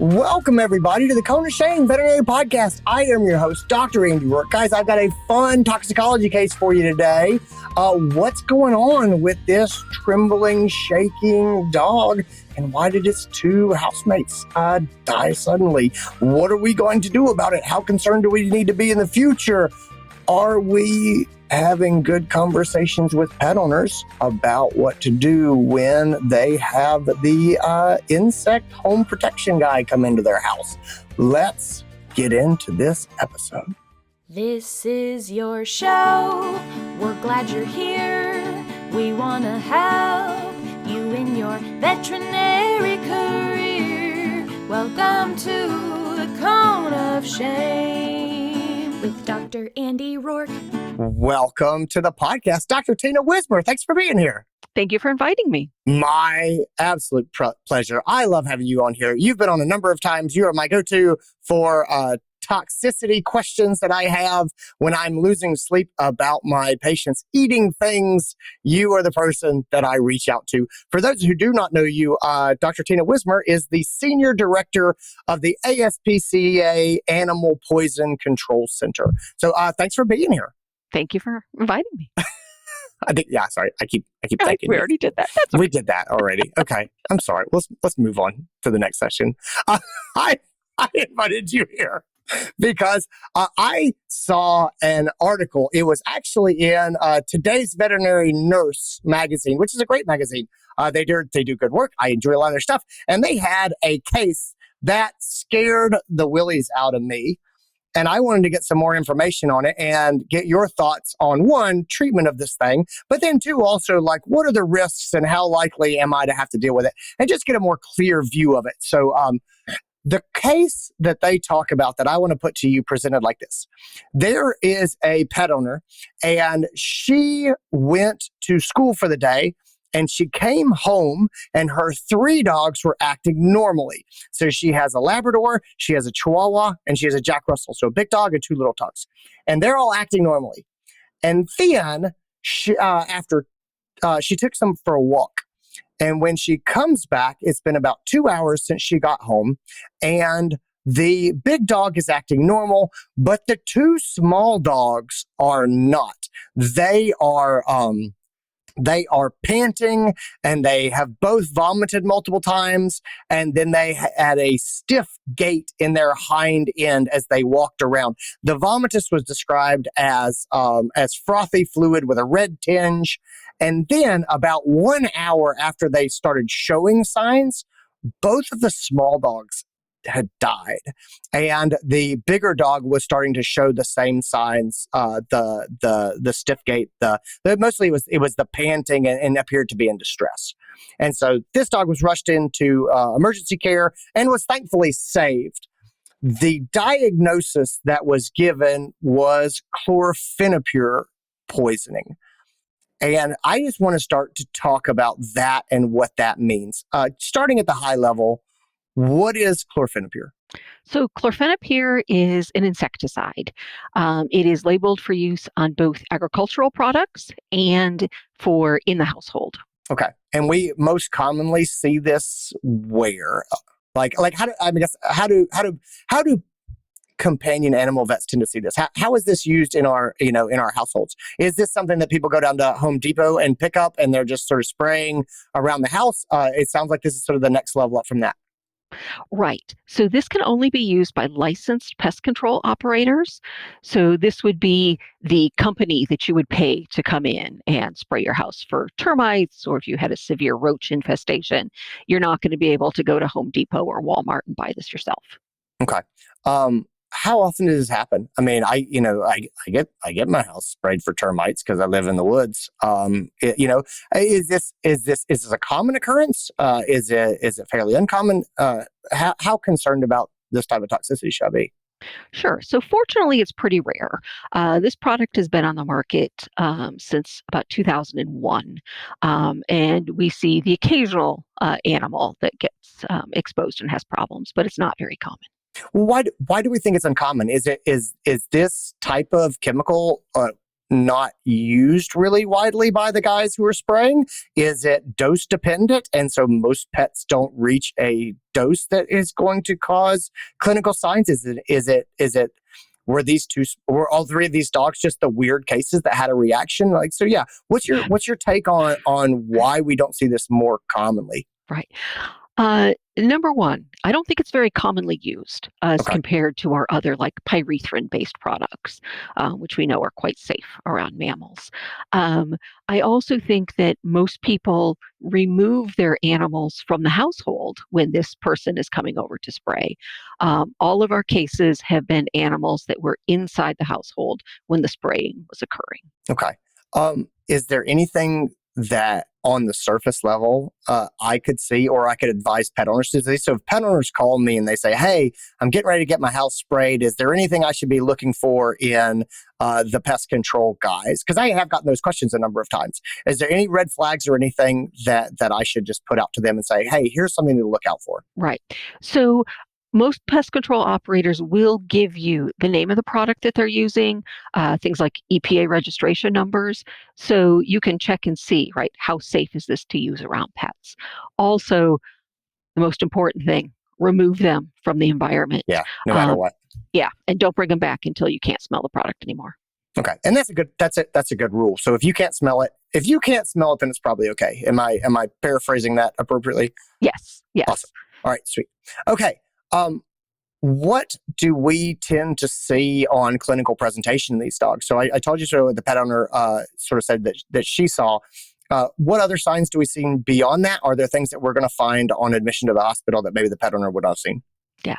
Welcome, everybody, to the Cone of Shame Veterinary Podcast. I am your host, DrAndyRoark. Guys, I've got a fun toxicology case for you today. What's going on with this trembling, shaking dog? And why did its two housemates die suddenly? What are we going to do about it? How concerned do we need to be in the future? Are we having good conversations with pet owners about what to do when they have the insect home protection guy come into their house? Let's get into this episode. This is your show. We're glad you're here. We want to help you in your veterinary career. Welcome to the Cone of Shame with Dr. DrAndyRoark. Welcome to the podcast, Dr. Tina Wismer. Thanks for being here. Thank you for inviting me. My absolute pleasure. I love having you on here. You've been on a number of times. You are my go-to for toxicity questions that I have when I'm losing sleep about my patients eating things. You are the person that I reach out to. For those who do not know you, Dr. Tina Wismer is the Senior Director of the ASPCA Animal Poison Control Center. So thanks for being here. Thank you for inviting me. I think, sorry. I keep thinking. We already did that. We did that already. Okay. I'm sorry. Let's move on to the next session. I invited you here because I saw an article. It was actually in today's Veterinary Nurse magazine, which is a great magazine. They do good work. I enjoy a lot of their stuff. And they had a case that scared the willies out of me. And I wanted to get some more information on it and get your thoughts on, one, treatment of this thing, but then two, also like what are the risks and how likely am I to have to deal with it, and just get a more clear view of it. So the case that they talk about that I want to put to you presented like this. There is a pet owner and she went to school for the day. And she came home and her three dogs were acting normally. So she has a Labrador, she has a Chihuahua, and she has a Jack Russell. So a big dog and two little dogs. And they're all acting normally. And then she, she took them for a walk. And when she comes back, it's been about 2 hours since she got home. And the big dog is acting normal, but the two small dogs are not. They are panting and they have both vomited multiple times. And then they had a stiff gait in their hind end as they walked around. The vomitus was described as frothy fluid with a red tinge. And then about 1 hour after they started showing signs, both of the small dogs had died, and the bigger dog was starting to show the same signs. The stiff gait, mostly it was the panting and appeared to be in distress. And so this dog was rushed into emergency care and was thankfully saved. The diagnosis that was given was Chlorfenapyr poisoning. And I just want to start to talk about that and what that means. Starting at the high level, what is Chlorfenapyr? So Chlorfenapyr is an insecticide. It is labeled for use on both agricultural products and for in the household. Okay. And we most commonly see this where? Like how do companion animal vets tend to see this? How is this used in our households? Is this something that people go down to Home Depot and pick up and they're just sort of spraying around the house? It sounds like this is sort of the next level up from that. Right. So this can only be used by licensed pest control operators. So this would be the company that you would pay to come in and spray your house for termites, or if you had a severe roach infestation, you're not going to be able to go to Home Depot or Walmart and buy this yourself. Okay. How often does this happen? I mean, I get my house sprayed for termites because I live in the woods. Is this a common occurrence? Is it fairly uncommon? How concerned about this type of toxicity should I be? Sure. So fortunately, it's pretty rare. This product has been on the market since about 2001. And we see the occasional animal that gets exposed and has problems, but it's not very common. Why do we think it's uncommon? Is this type of chemical not used really widely by the guys who are spraying? Is it dose dependent? And so most pets don't reach a dose that is going to cause clinical signs? Were all three of these dogs just the weird cases that had a reaction? Like, so yeah, what's your take on why we don't see this more commonly? Right. Number one, I don't think it's very commonly used as compared to our other like pyrethrin-based products, which we know are quite safe around mammals. I also think that most people remove their animals from the household when this person is coming over to spray. All of our cases have been animals that were inside the household when the spraying was occurring. Okay. Is there anything that on the surface level I could see or I could advise pet owners to see? So if pet owners call me and they say, hey, I'm getting ready to get my house sprayed, is there anything I should be looking for in the pest control guys? Because I have gotten those questions a number of times. Is there any red flags or anything that I should just put out to them and say, hey, here's something to look out for? Right. So most pest control operators will give you the name of the product that they're using, things like EPA registration numbers, so you can check and see, right, how safe is this to use around pets. Also, the most important thing, remove them from the environment. Yeah, no matter what. Yeah, and don't bring them back until you can't smell the product anymore. Okay, and that's a good rule. So if you can't smell it, then it's probably okay. Am I paraphrasing that appropriately? Yes. Awesome. All right, sweet. Okay. What do we tend to see on clinical presentation in these dogs? So I told you so. The pet owner sort of said that she saw. What other signs do we see beyond that? Are there things that we're going to find on admission to the hospital that maybe the pet owner would not have seen? Yeah.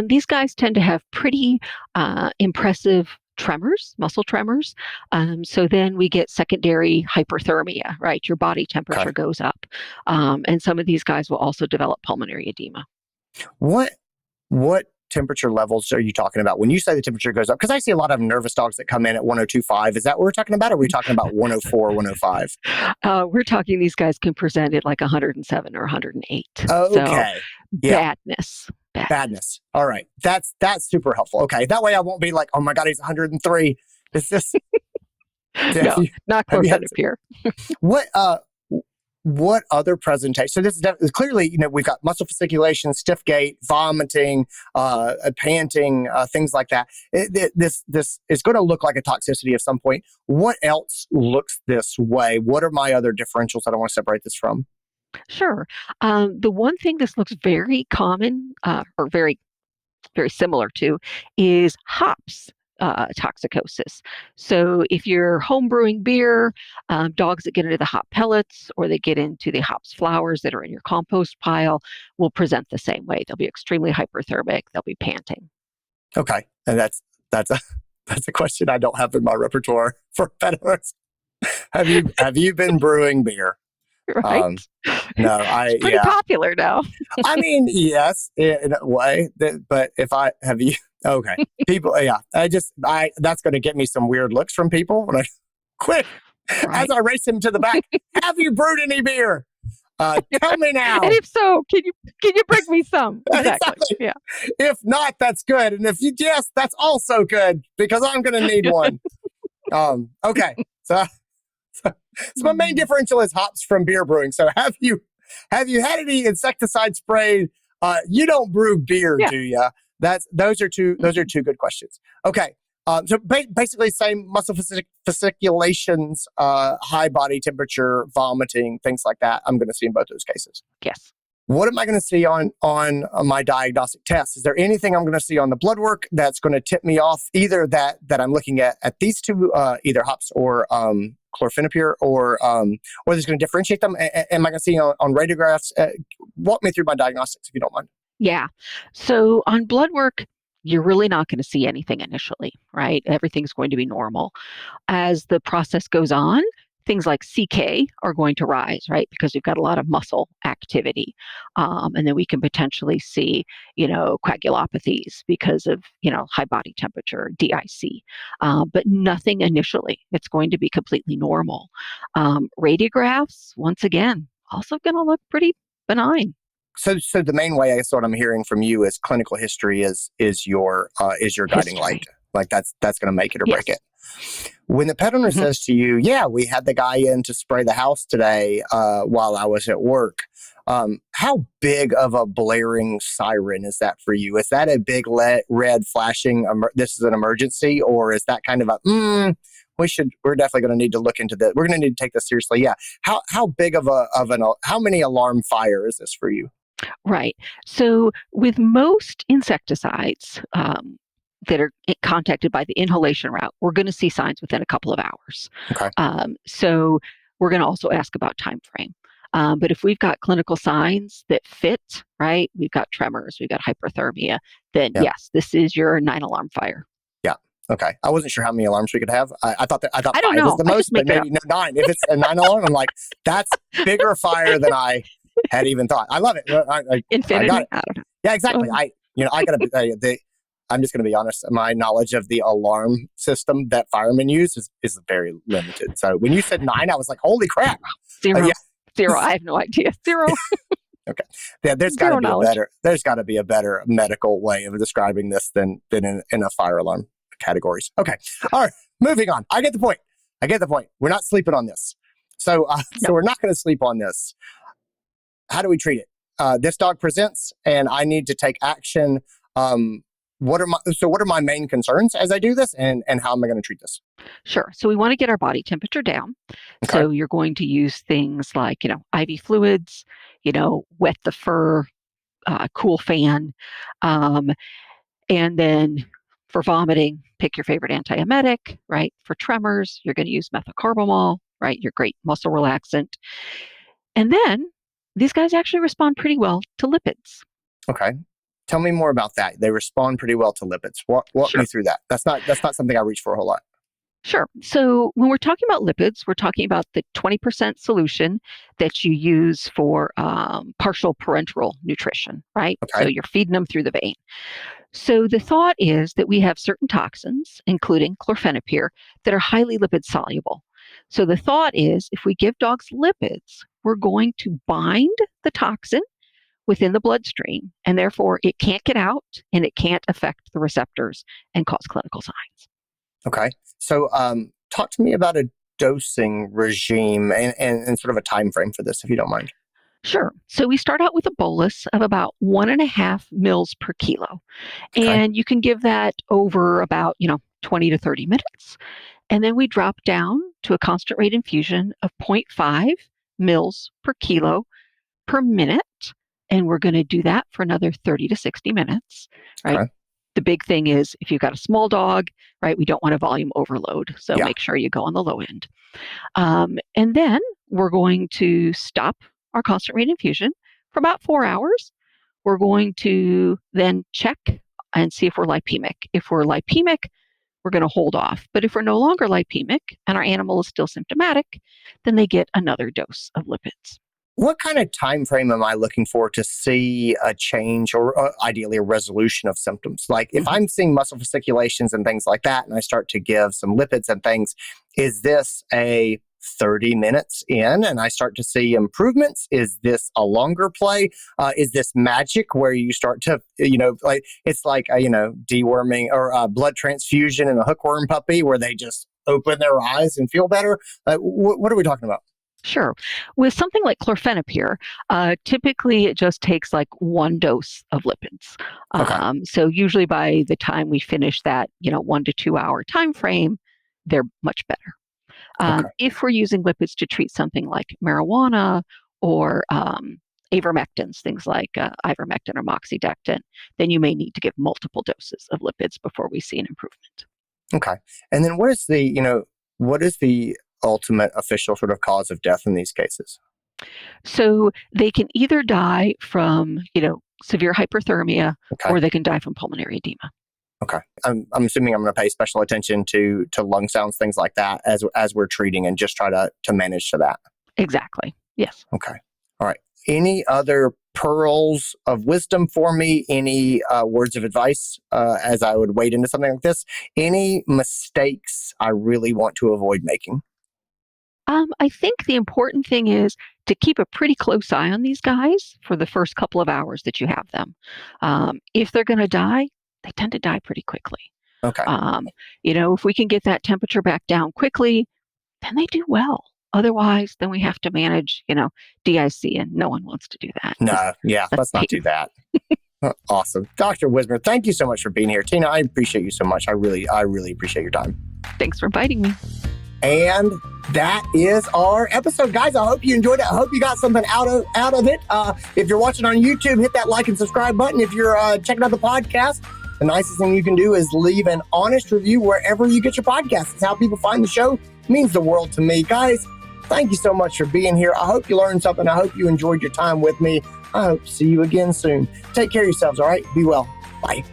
These guys tend to have pretty impressive tremors, muscle tremors. So then we get secondary hyperthermia, right? Your body temperature goes up. And some of these guys will also develop pulmonary edema. What temperature levels are you talking about when you say the temperature goes up? Because I see a lot of nervous dogs that come in at 102.5. Is that what we're talking about? Or are we talking about 104, 105? We're talking these guys can present at like 107 or 108. Okay. So, yeah. Badness. All right. That's super helpful. Okay. That way I won't be like, oh my God, he's 103. Is this... No, not Chlorfenapyr. What other presentation? So this is clearly, we've got muscle fasciculation, stiff gait, vomiting, panting, things like that. This is going to look like a toxicity at some point. What else looks this way? What are my other differentials that I want to separate this from? Sure. The one thing this looks very common or very, very similar to is hops. Toxicosis. So if you're home brewing beer, dogs that get into the hop pellets or they get into the hops flowers that are in your compost pile will present the same way. They'll be extremely hyperthermic. They'll be panting. Okay, and that's a question I don't have in my repertoire for pet owners. Have you been brewing beer? Right. No, it's pretty popular now. I mean, yes, in a way. But if I have you, okay, people, yeah, that's going to get me some weird looks from people when I quit. Right. As I race him to the back, have you brewed any beer? Tell me now. And if so, can you bring me some? Exactly. Yeah. If not, that's good. And if yes, that's also good because I'm going to need one. Okay. So my main differential is hops from beer brewing. So have you had any insecticide sprayed? You don't brew beer, do you? Those are two good questions. Okay. So basically same muscle fasciculations, high body temperature, vomiting, things like that. I'm going to see in both those cases. Yes. What am I going to see on my diagnostic test? Is there anything I'm going to see on the blood work that's going to tip me off either that I'm looking at these two, either hops or Chlorfenapyr, or that's going to differentiate them? Am I going to see on radiographs? Walk me through my diagnostics if you don't mind. Yeah. So on blood work, you're really not going to see anything initially, right? Everything's going to be normal. As the process goes on, things like CK are going to rise, right? Because we've got a lot of muscle activity. And then we can potentially see, coagulopathies because of, high body temperature, DIC. But nothing initially. It's going to be completely normal. Radiographs, once again, also going to look pretty benign. So the main way I guess what I'm hearing from you is clinical history is your guiding light. Like that's going to make it or break it. When the pet owner Mhm. says to you, yeah, we had the guy in to spray the house today while I was at work, how big of a blaring siren is that for you? Is that a big red flashing, this is an emergency, or is that kind of a, we're definitely going to need to look into this. We're going to need to take this seriously. Yeah. How big of how many alarm fire is this for you? Right. So with most insecticides that are contacted by the inhalation route, we're going to see signs within a couple of hours. Okay. So we're going to also ask about time frame. But if we've got clinical signs that fit, right, we've got tremors, we've got hyperthermia, then Yeah. yes, this is your 9-alarm fire. Yeah. Okay. I wasn't sure how many alarms we could have. I thought I don't 5 know. was the I most, just but make it maybe 9. If it's a 9 alarm, I'm like, that's bigger fire than I had even thought. I love it. I Infinity? got it. I don't know. Yeah, exactly. I gotta. I'm just going to be honest. My knowledge of the alarm system that firemen use is very limited. So when you said 9, I was like, holy crap. Zero. Yeah. Zero. I have no idea. Zero. Okay. Yeah, there's got to be a better medical way of describing this than in a fire alarm categories. Okay. All right. Moving on. I get the point. We're not sleeping on this. So we're not going to sleep on this. How do we treat it? This dog presents and I need to take action. What are my main concerns as I do this, and how am I going to treat this? Sure. So we want to get our body temperature down. Okay. So you're going to use things like, IV fluids, wet the fur, cool fan. And then for vomiting, pick your favorite antiemetic, right? For tremors, you're going to use methocarbamol, right? Your great muscle relaxant. And then these guys actually respond pretty well to lipids. Okay. Tell me more about that. They respond pretty well to lipids. Walk Sure. me through that. That's not something I reach for a whole lot. Sure. So when we're talking about lipids, we're talking about the 20% solution that you use for partial parenteral nutrition, right? Okay. So you're feeding them through the vein. So the thought is that we have certain toxins, including chlorfenapyr, that are highly lipid soluble. So the thought is if we give dogs lipids, we're going to bind the toxin within the bloodstream, and therefore it can't get out and it can't affect the receptors and cause clinical signs. Okay. So talk to me about a dosing regime and sort of a time frame for this, if you don't mind. Sure. So we start out with a bolus of about 1.5 mils per kilo. Okay. And you can give that over about, 20 to 30 minutes. And then we drop down to a constant rate infusion of 0.5 mils per kilo per minute. And we're going to do that for another 30 to 60 minutes, right? Okay. The big thing is if you've got a small dog, right, we don't want a volume overload. So Yeah. make sure you go on the low end. And then we're going to stop our constant rate infusion for about 4 hours. We're going to then check and see if we're lipemic. If we're lipemic, we're going to hold off. But if we're no longer lipemic and our animal is still symptomatic, then they get another dose of lipids. What kind of time frame am I looking for to see a change or ideally a resolution of symptoms? Like if I'm seeing muscle fasciculations and things like that, and I start to give some lipids and things, is this a 30 minutes in and I start to see improvements? Is this a longer play? Is this magic where you start to, like it's like, deworming or blood transfusion in a hookworm puppy where they just open their eyes and feel better? What are we talking about? Sure. With something like chlorfenapyr, typically it just takes like 1 dose of lipids. Okay. So usually by the time we finish that, 1 to 2 hour time frame, they're much better. Okay. If we're using lipids to treat something like marijuana or avermectins, things like ivermectin or moxidectin, then you may need to give multiple doses of lipids before we see an improvement. Okay. And then what is the ultimate official sort of cause of death in these cases? So they can either die from, severe hyperthermia, Okay. or they can die from pulmonary edema. Okay. I'm assuming I'm going to pay special attention to lung sounds, things like that as we're treating and just try to manage to that. Exactly. Yes. Okay. All right. Any other pearls of wisdom for me? Any words of advice as I would wade into something like this? Any mistakes I really want to avoid making? I think the important thing is to keep a pretty close eye on these guys for the first couple of hours that you have them. If they're going to die, they tend to die pretty quickly. Okay. If we can get that temperature back down quickly, then they do well. Otherwise, then we have to manage, DIC, and no one wants to do that. No, yeah, let's not do that. Awesome. Dr. Wismer, thank you so much for being here. Tina, I appreciate you so much. I really appreciate your time. Thanks for inviting me. And that is our episode, guys. I hope you enjoyed it. I hope you got something out of it. If you're watching on YouTube, hit that like and subscribe button. If you're checking out the podcast, the nicest thing you can do is leave an honest review wherever you get your podcasts. It's how people find the show. It means the world to me. Guys, thank you so much for being here. I hope you learned something. I hope you enjoyed your time with me. I hope to see you again soon. Take care of yourselves, all right? Be well. Bye.